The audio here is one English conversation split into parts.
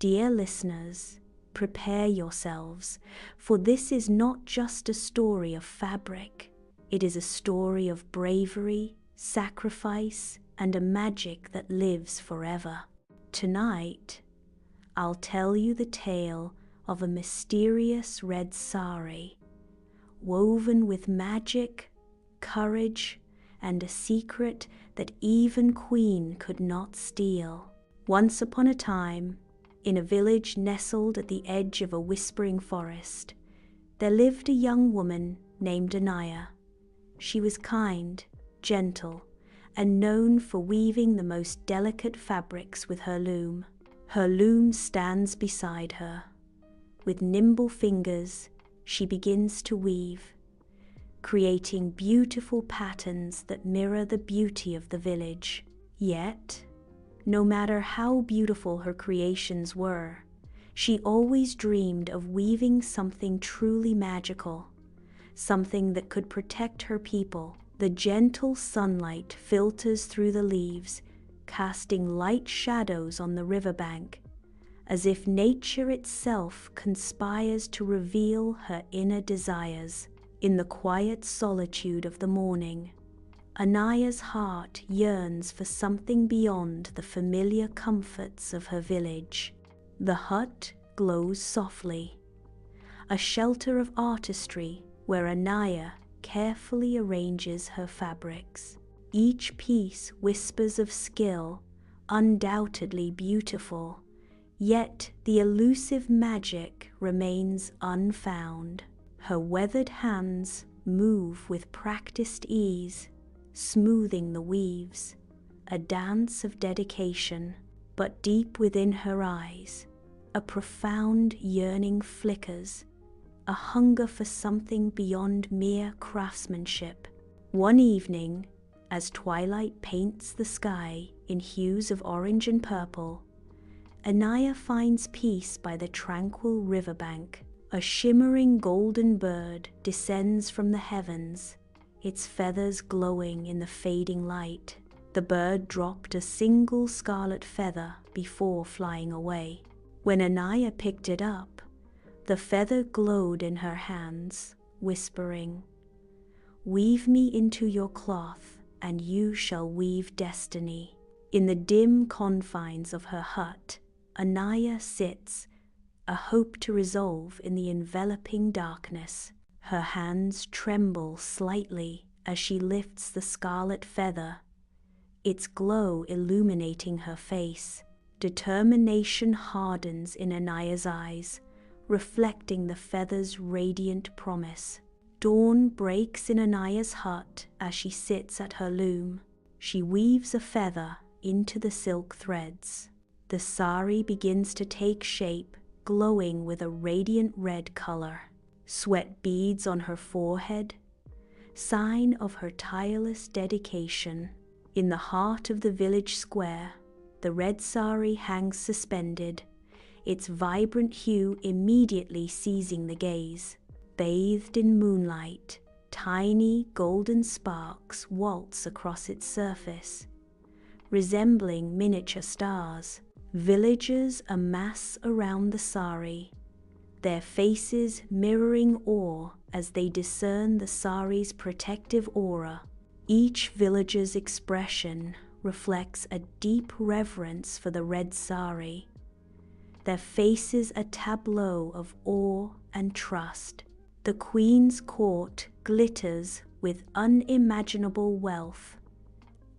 Dear listeners, prepare yourselves, for this is not just a story of fabric. It is a story of bravery, sacrifice, and a magic that lives forever. Tonight, I'll tell you the tale of a mysterious red sari, woven with magic, courage, and a secret that even Queen could not steal. Once upon a time, in a village nestled at the edge of a whispering forest, there lived a young woman named Anaya. She was kind, gentle, and known for weaving the most delicate fabrics with her loom. Her loom stands beside her. With nimble fingers, she begins to weave, creating beautiful patterns that mirror the beauty of the village. Yet, no matter how beautiful her creations were, she always dreamed of weaving something truly magical, something that could protect her people. The gentle sunlight filters through the leaves, casting light shadows on the riverbank, as if nature itself conspires to reveal her inner desires. In the quiet solitude of the morning, Anaya's heart yearns for something beyond the familiar comforts of her village. The hut glows softly, a shelter of artistry where Anaya carefully arranges her fabrics. Each piece whispers of skill, undoubtedly beautiful, yet the elusive magic remains unfound. Her weathered hands move with practiced ease, smoothing the weaves, a dance of dedication. But deep within her eyes, a profound yearning flickers, a hunger for something beyond mere craftsmanship. One evening, as twilight paints the sky in hues of orange and purple, Anaya finds peace by the tranquil riverbank. A shimmering golden bird descends from the heavens, its feathers glowing in the fading light. The bird dropped a single scarlet feather before flying away. When Anaya picked it up, the feather glowed in her hands, whispering, "Weave me into your cloth, and you shall weave destiny." In the dim confines of her hut, Anaya sits, a hope to resolve in the enveloping darkness. Her hands tremble slightly as she lifts the scarlet feather, its glow illuminating her face. Determination hardens in Anaya's eyes, reflecting the feather's radiant promise. Dawn breaks in Anaya's hut as she sits at her loom. She weaves a feather into the silk threads. The sari begins to take shape, glowing with a radiant red color. Sweat beads on her forehead, sign of her tireless dedication. In the heart of the village square, the red sari hangs suspended, its vibrant hue immediately seizing the gaze. Bathed in moonlight, tiny golden sparks waltz across its surface, resembling miniature stars. Villagers amass around the sari, their faces mirroring awe as they discern the sari's protective aura. Each villager's expression reflects a deep reverence for the red sari, their faces a tableau of awe and trust. The queen's court glitters with unimaginable wealth,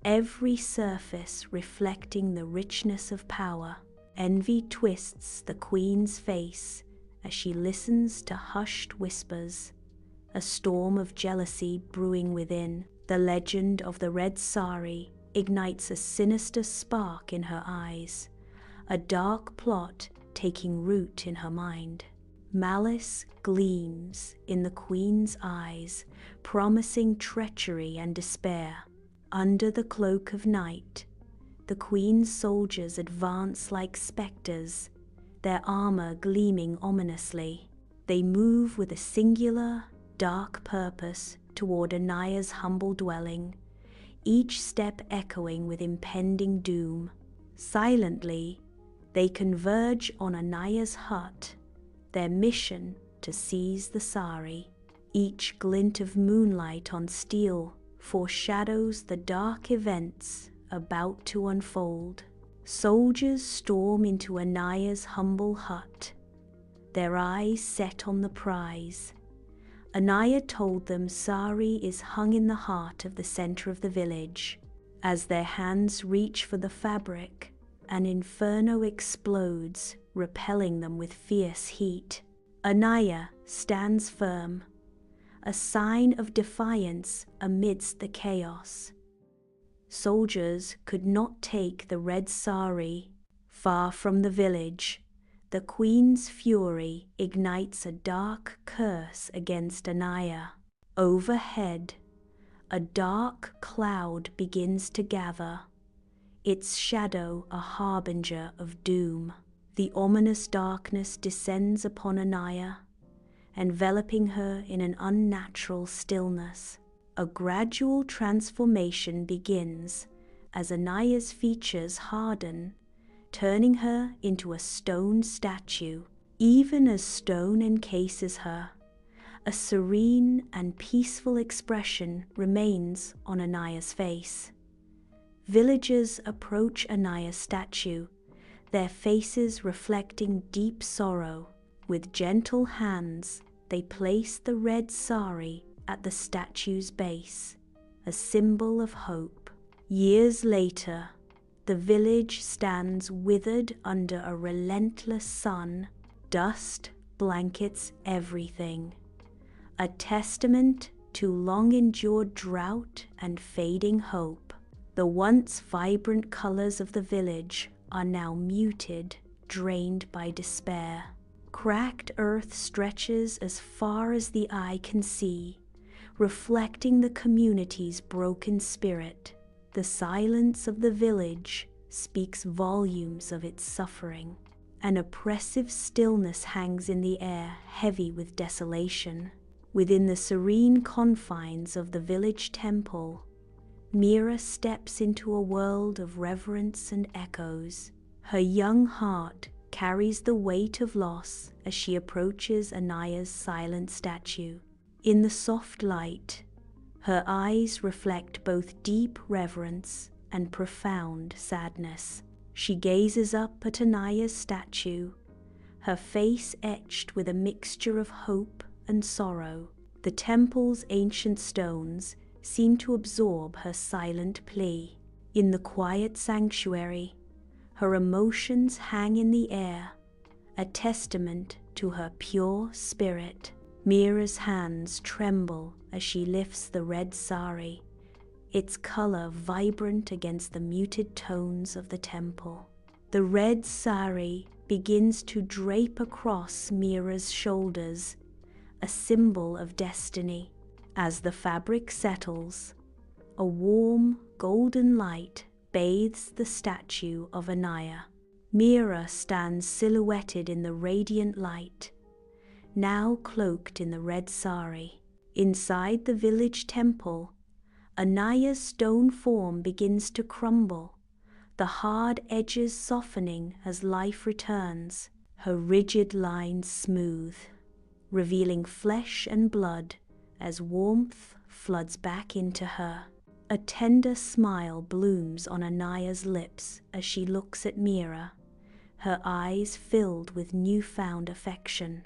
every surface reflecting the richness of power. Envy twists the queen's face as she listens to hushed whispers, a storm of jealousy brewing within. The legend of the red sari ignites a sinister spark in her eyes, a dark plot taking root in her mind. Malice gleams in the queen's eyes, promising treachery and despair. Under the cloak of night, the queen's soldiers advance like specters, their armor gleaming ominously. They move with a singular, dark purpose toward Anaya's humble dwelling, each step echoing with impending doom. Silently, They converge on Anaya's hut, their mission to seize the sari. Each glint of moonlight on steel foreshadows the dark events about to unfold. Soldiers storm into Anaya's humble hut, their eyes set on the prize. Anaya told them sari is hung in the heart of the center of the village. As their hands reach for the fabric, an inferno explodes, repelling them with fierce heat. Anaya stands firm, a sign of defiance amidst the chaos. Soldiers could not take the red sari. Far from the village, the queen's fury ignites a dark curse against Anaya. Overhead, a dark cloud begins to gather, its shadow a harbinger of doom. The ominous darkness descends upon Anaya, enveloping her in an unnatural stillness. A gradual transformation begins as Anaya's features harden, turning her into a stone statue. Even as stone encases her, a serene and peaceful expression remains on Anaya's face. Villagers approach Anaya's statue, their faces reflecting deep sorrow. With gentle hands, they place the red sari at the statue's base, a symbol of hope. Years later, the village stands withered under a relentless sun. Dust blankets everything, a testament to long-endured drought and fading hope. The once vibrant colors of the village are now muted, drained by despair. Cracked earth stretches as far as the eye can see, reflecting the community's broken spirit. The silence of the village speaks volumes of its suffering. An oppressive stillness hangs in the air, heavy with desolation. Within the serene confines of the village temple, Mira steps into a world of reverence and echoes. Her young heart carries the weight of loss as she approaches Anaya's silent statue. In the soft light, her eyes reflect both deep reverence and profound sadness. She gazes up at Anaya's statue, her face etched with a mixture of hope and sorrow. The temple's ancient stones seem to absorb her silent plea. In the quiet sanctuary, her emotions hang in the air, a testament to her pure spirit. Mira's hands tremble as she lifts the red sari, its color vibrant against the muted tones of the temple. The red sari begins to drape across Mira's shoulders, a symbol of destiny. As the fabric settles, a warm, golden light bathes the statue of Anaya. Mira stands silhouetted in the radiant light, now cloaked in the red sari. Inside the village temple, Anaya's stone form begins to crumble, the hard edges softening as life returns, her rigid lines smooth, revealing flesh and blood as warmth floods back into her. A tender smile blooms on Anaya's lips as she looks at Mira, her eyes filled with newfound affection.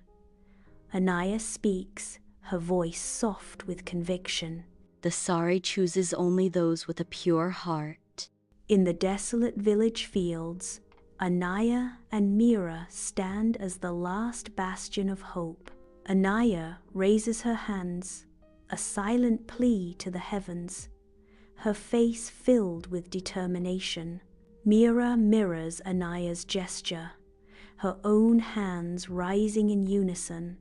Anaya speaks, her voice soft with conviction. The sari chooses only those with a pure heart. In the desolate village fields, Anaya and Mira stand as the last bastion of hope. Anaya raises her hands, a silent plea to the heavens, her face filled with determination. Mira mirrors Anaya's gesture, her own hands rising in unison,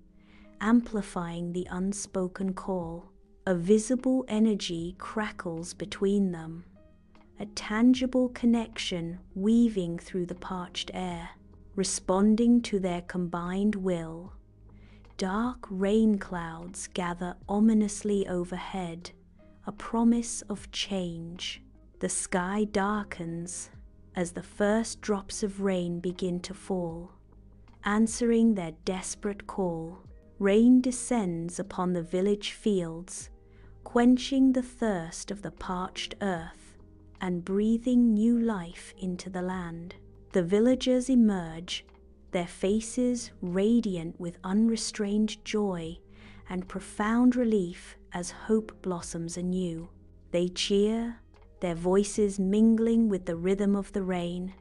amplifying the unspoken call. A visible energy crackles between them, a tangible connection weaving through the parched air. Responding to their combined will, dark rain clouds gather ominously overhead, a promise of change. The sky darkens, as the first drops of rain begin to fall, answering their desperate call. Rain descends upon the village fields, quenching the thirst of the parched earth and breathing new life into the land. The villagers emerge, their faces radiant with unrestrained joy and profound relief as hope blossoms anew. They cheer, their voices mingling with the rhythm of the rain,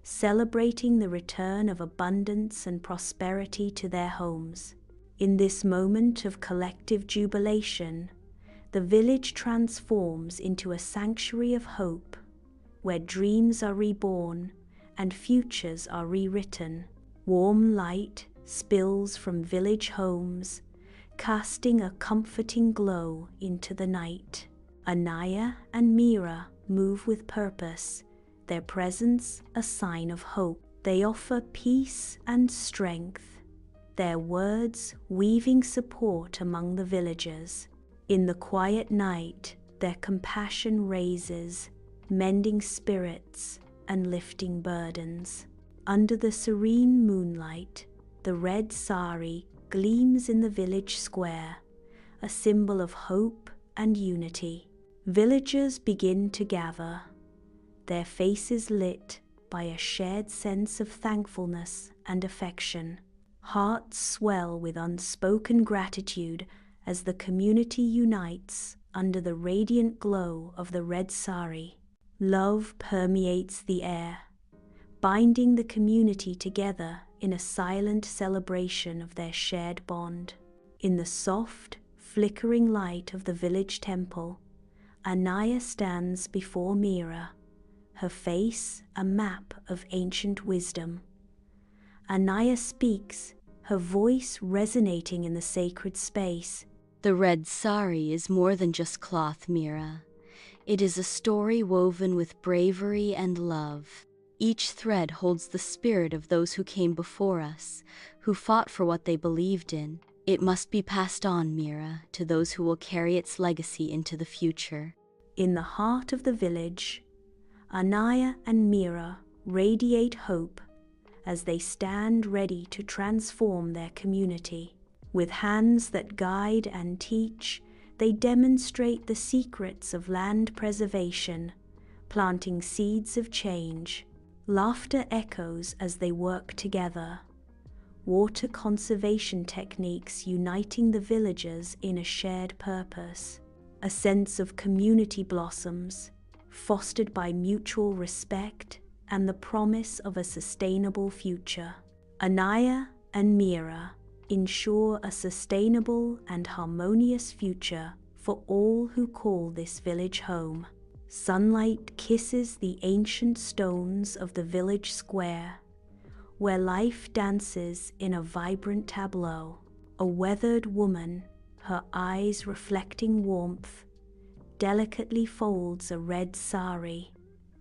celebrating the return of abundance and prosperity to their homes. In this moment of collective jubilation, the village transforms into a sanctuary of hope, where dreams are reborn and futures are rewritten. Warm light spills from village homes, casting a comforting glow into the night. Anaya and Mira move with purpose, their presence a sign of hope. They offer peace and strength, their words weaving support among the villagers. In the quiet night, their compassion raises, mending spirits and lifting burdens. Under the serene moonlight, the red sari gleams in the village square, a symbol of hope and unity. Villagers begin to gather, their faces lit by a shared sense of thankfulness and affection. Hearts swell with unspoken gratitude as the community unites under the radiant glow of the red sari. Love permeates the air, binding the community together in a silent celebration of their shared bond. In the soft, flickering light of the village temple, Anaya stands before Mira, her face a map of ancient wisdom. Anaya speaks, her voice resonating in the sacred space. The red sari is more than just cloth, Mira. It is a story woven with bravery and love. Each thread holds the spirit of those who came before us, who fought for what they believed in. It must be passed on, Mira, to those who will carry its legacy into the future. In the heart of the village, Anaya and Mira radiate hope as they stand ready to transform their community. With hands that guide and teach, they demonstrate the secrets of land preservation, planting seeds of change. Laughter echoes as they work together, water conservation techniques uniting the villagers in a shared purpose. A sense of community blossoms, fostered by mutual respect and the promise of a sustainable future. Anaya and Mira ensure a sustainable and harmonious future for all who call this village home. Sunlight kisses the ancient stones of the village square, where life dances in a vibrant tableau. A weathered woman, her eyes reflecting warmth, delicately folds a red sari,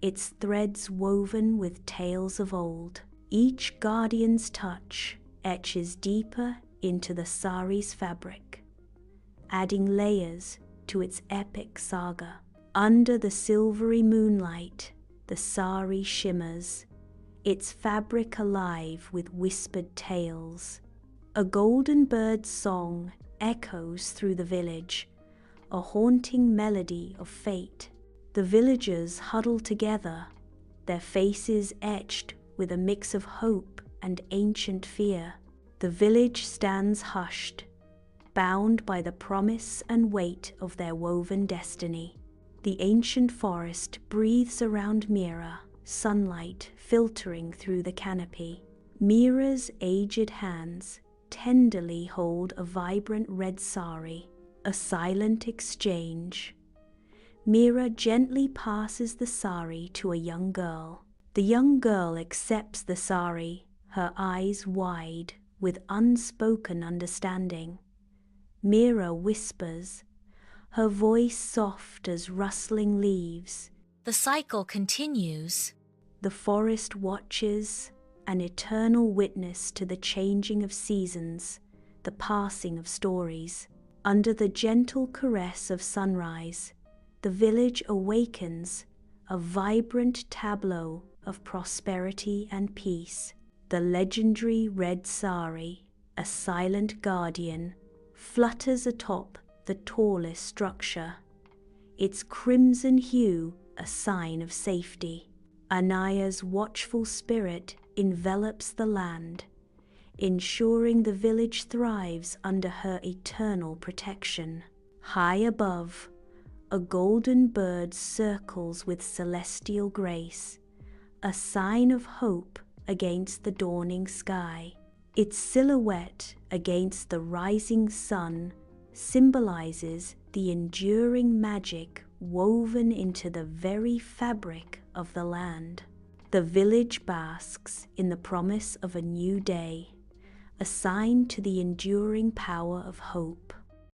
its threads woven with tales of old. Each guardian's touch etches deeper into the sari's fabric, adding layers to its epic saga. Under the silvery moonlight, the sari shimmers, its fabric alive with whispered tales. A golden bird's song echoes through the village, a haunting melody of fate. The villagers huddle together, their faces etched with a mix of hope and ancient fear. The village stands hushed, bound by the promise and weight of their woven destiny. The ancient forest breathes around Mira, sunlight filtering through the canopy. Mira's aged hands tenderly hold a vibrant red sari, a silent exchange. Mira gently passes the sari to a young girl. The young girl accepts the sari, her eyes wide with unspoken understanding. Mira whispers, her voice soft as rustling leaves. The cycle continues. The forest watches, an eternal witness to the changing of seasons, the passing of stories. Under the gentle caress of sunrise, the village awakens, a vibrant tableau of prosperity and peace. The legendary Red Sari, a silent guardian, flutters atop the tallest structure, its crimson hue a sign of safety. Anaya's watchful spirit envelops the land, ensuring the village thrives under her eternal protection. High above, a golden bird circles with celestial grace, a sign of hope against the dawning sky. Its silhouette against the rising sun symbolizes the enduring magic woven into the very fabric of the land. The village basks in the promise of a new day, a sign to the enduring power of hope.